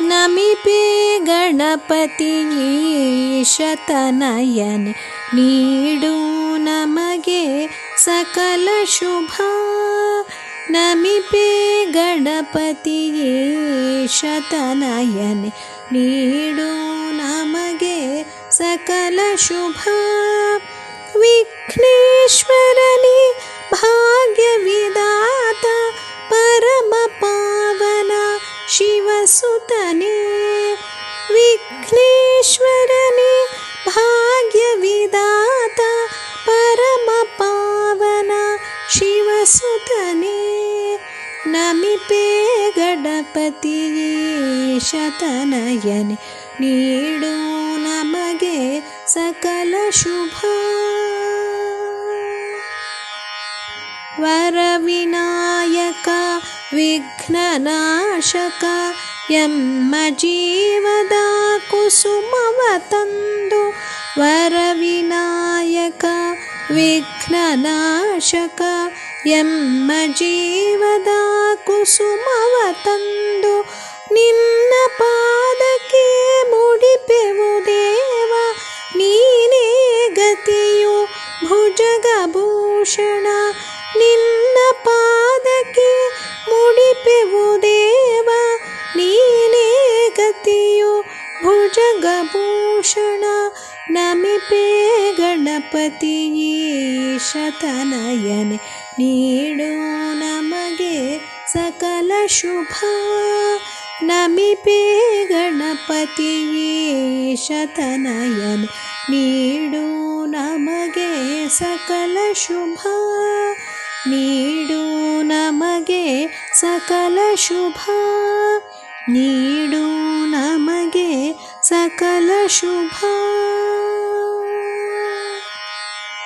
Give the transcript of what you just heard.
ನಮಿಪೆ ಗಣಪತಿ ಈಶತನಯನೆ ನೀಡು ನಮಗೆ ಸಕಲ ಶುಭ. ನಮಿಪೆ ಗಣಪತಿ ಈಶತನಯನೆ ನೀಡು ನಮಗೆ ಸಕಲ ಶುಭ. ವಿಘ್ನೇಶ್ವರನೇ ಭಾಗ್ಯವಿದಾತ ಪರಮ ಪಾವನ ಶಿವಸುತನೇ. ವಿಘ್ನೇಶ್ವರನೇ ಭಾಗ್ಯವಿದಾತ ಪರಮ ಪಾವನ ಶಿವಸುತನೇ. ನಮಿಪೆ ಗಣಪತಿ ಈಶತನಯನೆ ನೀಡು ನಮಗೆ ಸಕಲ ಶುಭ. ವರವಿನಾಯಕ ವಿಘ್ನನಾಶಕ ಎಮ್ಮ ಜೀವದ ಕುಸುಮವ ತಂದು. ವರವಿನಾಯಕ ವಿಘ್ನನಾಶಕ ಎಮ್ಮ ಜೀವದ ಕುಸುಮವ ತಂದು. ನಿನ್ನ ಪಾದಕ್ಕೆ ಮುಡಿಪೆವು ದೇವ ನೀನೇ ಗತಿಯು ಭುಜಗಭೂಷಣ. ನಿನ್ನ ಪಾದಕ್ಕೆ ಮುಡಿಪೆವು ದೇವ ನೀನೇ ಗತಿಯು ಭುಜಗಭೂಷಣ. ನಮಿಪೆ ಗಣಪತಿ ಈಶತನಯನೆ ನೀಡು ನಮಗೆ ಸಕಲ ಶುಭ. ನಮಿಪೆ ಗಣಪತಿ ಈಶತನಯನೆ ನೀಡು ನಮಗೆ ಸಕಲ ಶುಭ. ನೀಡು ನಮಗೆ ಸಕಲ ಶುಭ. ನೀಡು ನಮಗೆ ಸಕಲ ಶುಭ.